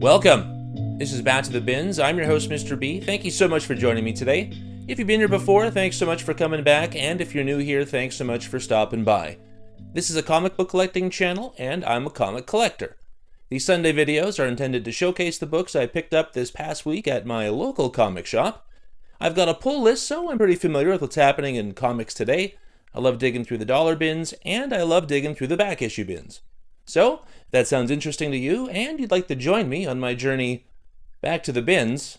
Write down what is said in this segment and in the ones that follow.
Welcome. This is Back to the Bins. I'm your host, Mr. B. Thank you so much for joining me today. If you've been here before, thanks so much for coming back, and if you're new here, thanks so much for stopping by. This is a comic book collecting channel, and I'm a comic collector. These Sunday videos are intended to showcase the books I picked up this past week at my local comic shop. I've got a pull list, so I'm pretty familiar with what's happening in comics today. I love digging through the dollar bins, and I love digging through the back issue bins. So, if that sounds interesting to you, and you'd like to join me on my journey back to the bins,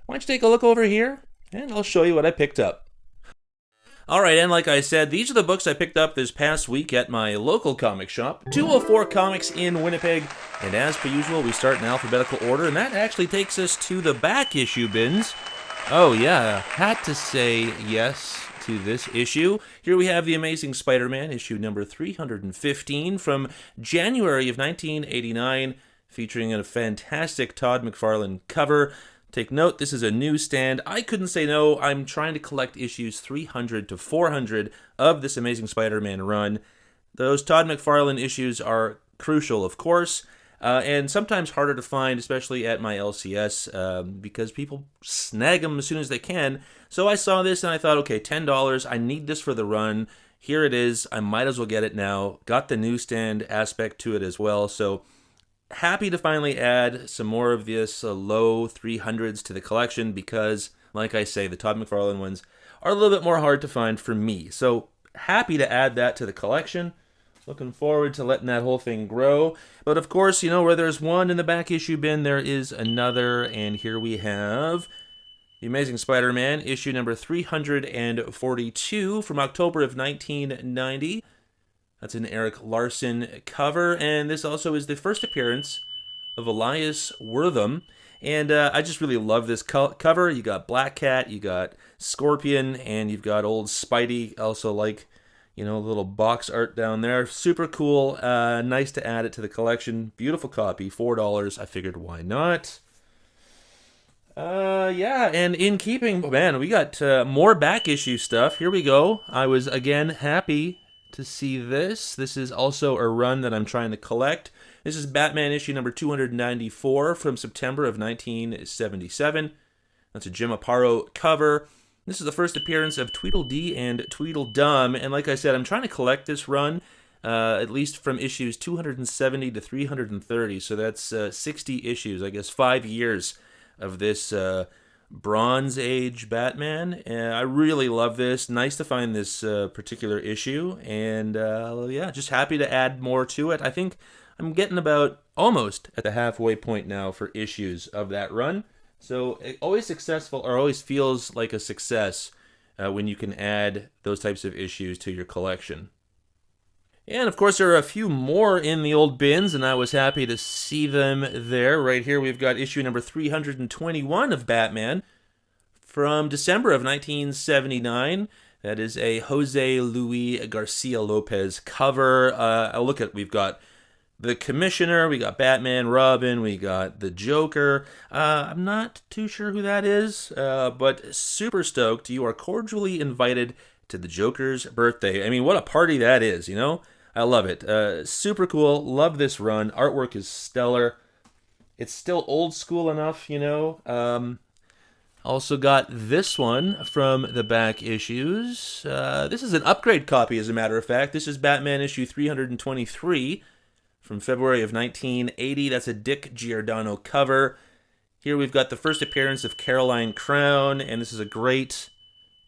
why don't you take a look over here, and I'll show you what I picked up. Alright, and like I said, these are the books I picked up this past week at my local comic shop, 204 Comics in Winnipeg, and as per usual, we start in alphabetical order, and that actually takes us to the back issue bins. Oh yeah, had to say yes to this issue. Here we have The Amazing Spider-Man, issue number 315 from January of 1989, featuring a fantastic Todd McFarlane cover. Take note, this is a newsstand. I couldn't say no. I'm trying to collect issues 300 to 400 of this Amazing Spider-Man run. Those Todd McFarlane issues are crucial, of course, and sometimes harder to find, especially at my LCS, because people snag them as soon as they can. So I saw this and I thought, okay, $10, I need this for the run. Here it is, I might as well get it now. Got the newsstand aspect to it as well, so happy to finally add some more of this low 300s to the collection because, like I say, the Todd McFarlane ones are a little bit more hard to find for me. So happy to add that to the collection. Looking forward to letting that whole thing grow. But of course, you know, where there's one in the back issue bin, there is another. And here we have The Amazing Spider-Man, issue number 342 from October of 1990. That's an Eric Larson cover. And this also is the first appearance of Elias Wortham. And I just really love this cover. You got Black Cat, you got Scorpion, and you've got old Spidey, also like, you know, a little box art down there. Super cool. Nice to add it to the collection. Beautiful copy. $4. I figured, why not? Yeah, and in keeping, man, we got more back issue stuff. Here we go. I was, again, happy to see this. This is also a run that I'm trying to collect. This is Batman issue number 294 from September of 1977. That's a Jim Aparo cover. This is the first appearance of Tweedledee and Tweedledum, and like I said, I'm trying to collect this run, at least from issues 270 to 330, so that's 60 issues, I guess 5 years of this Bronze Age Batman. I really love this. Nice to find this particular issue, and yeah, just happy to add more to it. I think I'm getting about almost at the halfway point now for issues of that run. So always successful, or always feels like a success when you can add those types of issues to your collection. And of course there are a few more in the old bins, and I was happy to see them there. Right here we've got issue number 321 of Batman from December of 1979. That is a Jose Luis Garcia Lopez cover. We've got the Commissioner, we got Batman, Robin, we got the Joker. I'm not too sure who that is, but super stoked. You are cordially invited to the Joker's birthday. I mean, what a party that is, you know? I love it. Super cool. Love this run. Artwork is stellar. It's still old school enough, you know? Also got this one from the back issues. This is an upgrade copy, as a matter of fact. This is Batman issue 323. From February of 1980. That's a Dick Giordano cover. Here we've got the first appearance of Caroline Crown, and this is a great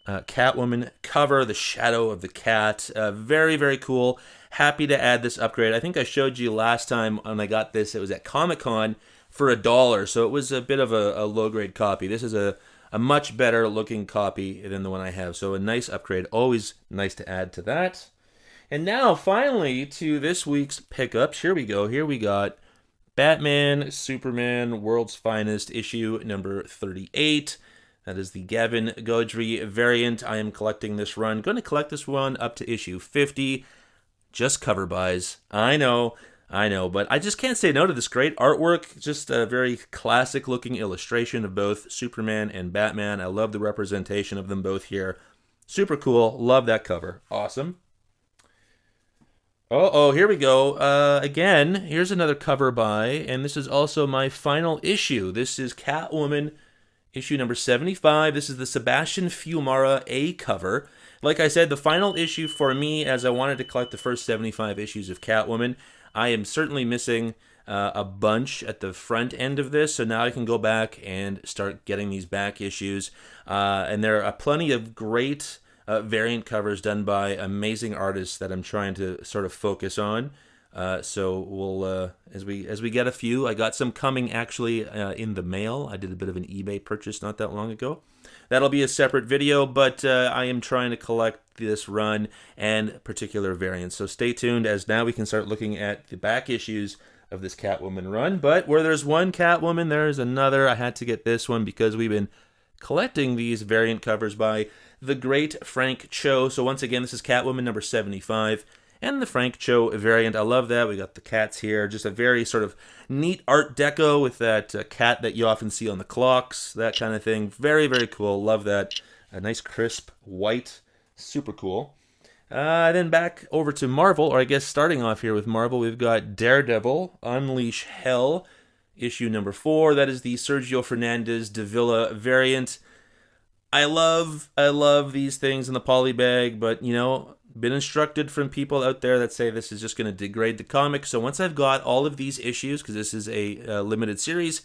Catwoman cover, the shadow of the cat. Very, very cool. Happy to add this upgrade. I think I showed you last time when I got this, it was at Comic-Con for $1, so it was a bit of a low-grade copy. This is a much better looking copy than the one I have, so a nice upgrade. Always nice to add to that. And now, finally, to this week's pickups. Here we go. Here we got Batman, Superman, World's Finest, issue number 38. That is the Gavin Godry variant. I am collecting this run. Going to collect this one up to issue 50. Just cover buys. I know, but I just can't say no to this great artwork. Just a very classic-looking illustration of both Superman and Batman. I love the representation of them both here. Super cool. Love that cover. Awesome. Oh, here we go. Again, here's another cover by, and this is also my final issue. This is Catwoman issue number 75. This is the Sebastian Fiumara A cover. Like I said, the final issue for me, as I wanted to collect the first 75 issues of Catwoman. I am certainly missing a bunch at the front end of this, so now I can go back and start getting these back issues. And there are plenty of great variant covers done by amazing artists that I'm trying to sort of focus on. So we'll as we get a few. I got some coming actually in the mail. I did a bit of an eBay purchase not that long ago. That'll be a separate video, but I am trying to collect this run and particular variants. So stay tuned, as now we can start looking at the back issues of this Catwoman run. But where there's one Catwoman, there's another. I had to get this one because we've been collecting these variant covers by the great Frank Cho. So once again, this is Catwoman number 75. And the Frank Cho variant. I love that. We got the cats here. Just a very sort of neat art deco with that cat that you often see on the clocks. That kind of thing. Very, very cool. Love that. A nice crisp white. Super cool. Then back over to Marvel, or I guess starting off here with Marvel, we've got Daredevil, Unleash Hell, issue number 4. That is the Sergio Fernandez Davila variant. I love these things in the poly bag, but you know, been instructed from people out there that say this is just going to degrade the comic. So once I've got all of these issues, because this is a limited series,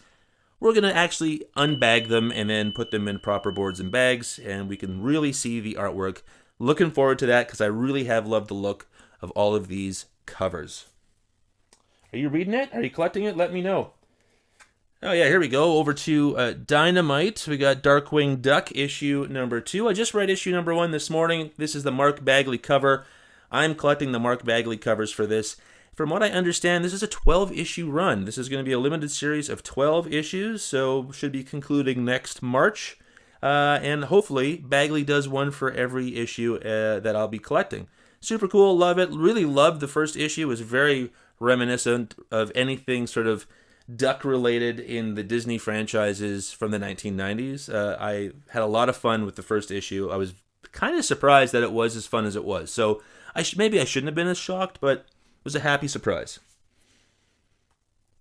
we're going to actually unbag them and then put them in proper boards and bags, and we can really see the artwork. Looking forward to that because I really have loved the look of all of these covers. Are you reading it? Are you collecting it? Let me know. Oh yeah, here we go. Over to Dynamite. We got Darkwing Duck issue number 2. I just read issue number 1 this morning. This is the Mark Bagley cover. I'm collecting the Mark Bagley covers for this. From what I understand, this is a 12-issue run. This is going to be a limited series of 12 issues, so should be concluding next March. And hopefully, Bagley does one for every issue that I'll be collecting. Super cool. Love it. Really loved the first issue. It was very reminiscent of anything sort of duck-related in the Disney franchises from the 1990s. I had a lot of fun with the first issue. I was kind of surprised that it was as fun as it was. So maybe I shouldn't have been as shocked, but it was a happy surprise.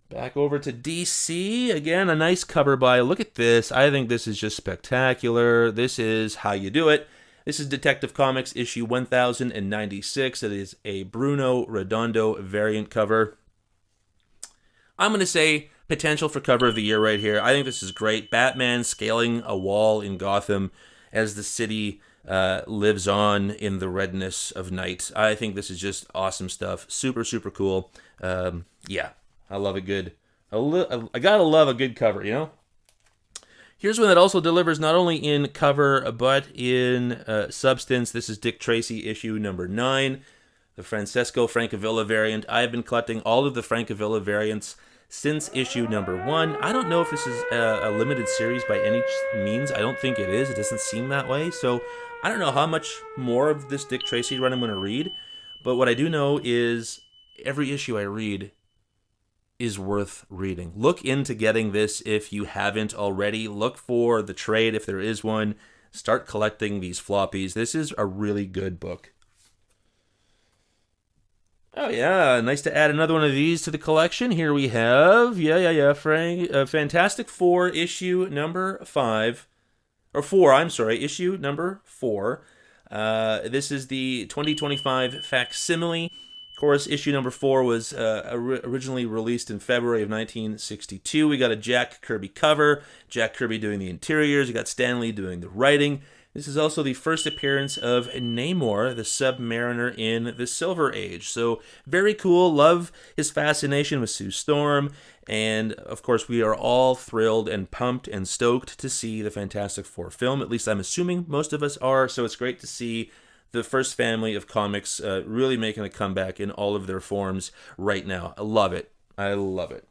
Back over to DC. Again, a nice cover by. Look at this. I think this is just spectacular. This is how you do it. This is Detective Comics issue 1096. It is a Bruno Redondo variant cover. I'm going to say potential for cover of the year right here. I think this is great. Batman scaling a wall in Gotham as the city lives on in the redness of night. I think this is just awesome stuff. Super, super cool. Yeah, I love a good... I gotta love a good cover, you know? Here's one that also delivers not only in cover, but in substance. This is Dick Tracy issue number 9. The Francesco Francavilla variant. I've been collecting all of the Francavilla variants since issue number 1. I don't know if this is a limited series by any means. I don't think it is. It doesn't seem that way. So I don't know how much more of this Dick Tracy run I'm going to read. But what I do know is every issue I read is worth reading. Look into getting this if you haven't already. Look for the trade if there is one. Start collecting these floppies. This is a really good book. Oh yeah, nice to add another one of these to the collection. Here we have, Fantastic Four issue number 5, or 4, I'm sorry, issue number 4. This is the 2025 facsimile. Of course, issue number 4 was originally released in February of 1962. We got a Jack Kirby cover, Jack Kirby doing the interiors, you got Stan Lee doing the writing. This is also the first appearance of Namor, the Submariner in the Silver Age. So, very cool. Love his fascination with Sue Storm. And, of course, we are all thrilled and pumped and stoked to see the Fantastic Four film. At least I'm assuming most of us are. So, it's great to see the first family of comics really making a comeback in all of their forms right now. I love it. I love it.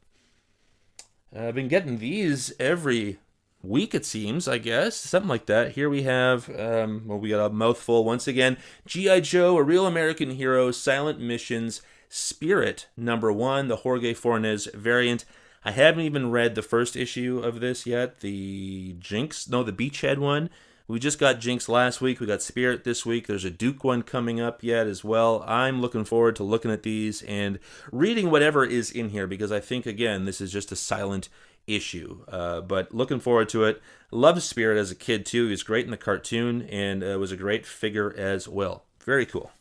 I've been getting these every week, it seems, I guess. Something like that. Here we have, we got a mouthful once again. G.I. Joe, A Real American Hero, Silent Missions, Spirit, number 1, the Jorge Fornes variant. I haven't even read the first issue of this yet. The Beachhead one We just got Jinx last week. We got Spirit this week. There's a Duke one coming up yet as well. I'm looking forward to looking at these and reading whatever is in here because I think, again, this is just a silent issue. But looking forward to it. Loved Spirit as a kid, too. He was great in the cartoon and was a great figure as well. Very cool.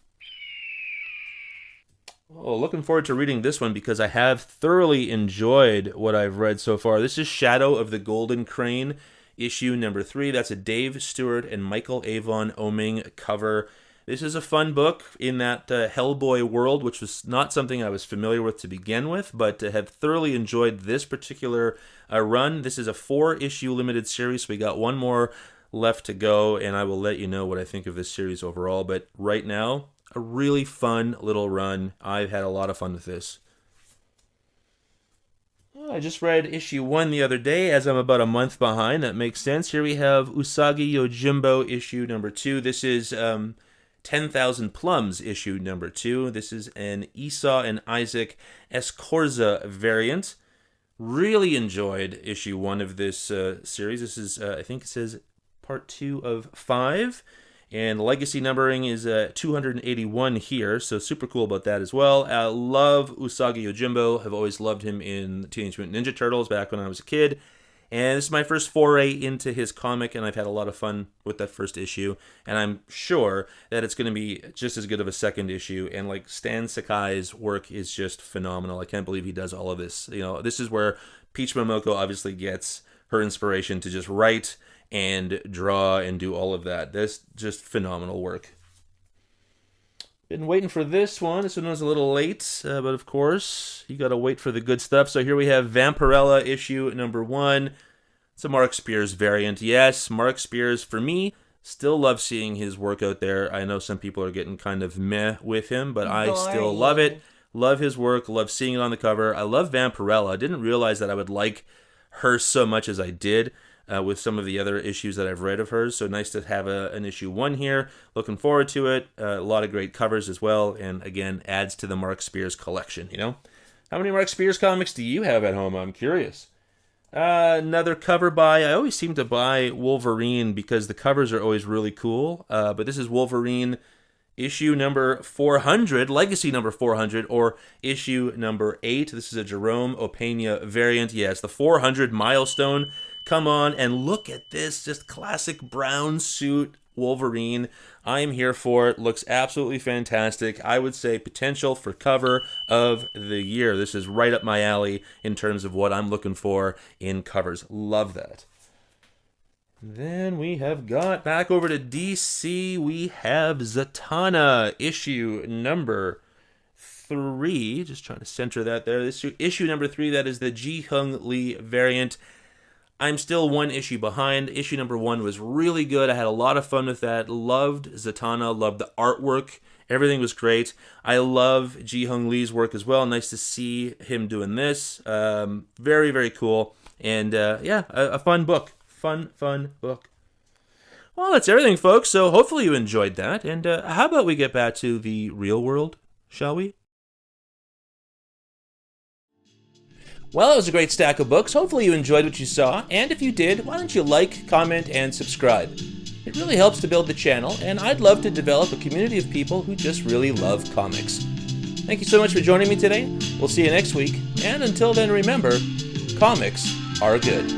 Oh, looking forward to reading this one because I have thoroughly enjoyed what I've read so far. This is Shadow of the Golden Crane, issue number 3. That's a Dave Stewart and Michael Avon Oeming cover. This is a fun book in that Hellboy world, which was not something I was familiar with to begin with, but have thoroughly enjoyed this particular run. This is a 4-issue limited series, so we got one more left to go, and I will let you know what I think of this series overall. But right now, a really fun little run. I've had a lot of fun with this. I just read issue 1 the other day, as I'm about a month behind. That makes sense. Here we have Usagi Yojimbo issue number 2. This is 10,000 Plums issue number 2. This is an Esau and Isaac Escorza variant. Really enjoyed issue 1 of this series. This is, I think it says, part 2 of 5. And legacy numbering is 281 here, so super cool about that as well. Love Usagi Yojimbo. Have always loved him in Teenage Mutant Ninja Turtles back when I was a kid. And this is my first foray into his comic, and I've had a lot of fun with that first issue. And I'm sure that it's going to be just as good of a second issue. And like Stan Sakai's work is just phenomenal. I can't believe he does all of this. You know, this is where Peach Momoko obviously gets her inspiration to just write and draw and do all of that. That's just phenomenal work. Been waiting for this one. This one was a little late, but of course, you gotta wait for the good stuff. So here we have Vampirella issue number 1. It's a Mark Spears variant. Yes, Mark Spears, for me, still love seeing his work out there. I know some people are getting kind of meh with him, but I still love it. Love his work, love seeing it on the cover. I love Vampirella. I didn't realize that I would like her so much as I did. With some of the other issues that I've read of hers. So nice to have an issue 1 here. Looking forward to it. A lot of great covers as well. And again, adds to the Mark Spears collection, you know? How many Mark Spears comics do you have at home? I'm curious. Another cover by, I always seem to buy Wolverine because the covers are always really cool. But this is Wolverine issue number 400, legacy number 400, or issue number 8. This is a Jerome Opeña variant. Yes, the 400 milestone. Come on and look at this, just classic brown suit Wolverine. I am here for it. Looks absolutely fantastic. I would say potential for cover of the year. This is right up my alley in terms of what I'm looking for in covers. Love that. Then we have got back over to DC. We have Zatanna issue number 3. Just trying to center that there. This issue number 3, that is the Ji-Hung Lee variant. I'm still 1 issue behind. Issue number 1 was really good. I had a lot of fun with that. Loved Zatanna. Loved the artwork. Everything was great. I love Ji-Hung Lee's work as well. Nice to see him doing this. Very, very cool. And yeah, a fun book. Fun book. Well, that's everything, folks. So hopefully you enjoyed that. And how about we get back to the real world, shall we? Well, it was a great stack of books. Hopefully you enjoyed what you saw, and if you did, why don't you like, comment, and subscribe? It really helps to build the channel, and I'd love to develop a community of people who just really love comics. Thank you so much for joining me today. We'll see you next week, and until then, remember, comics are good.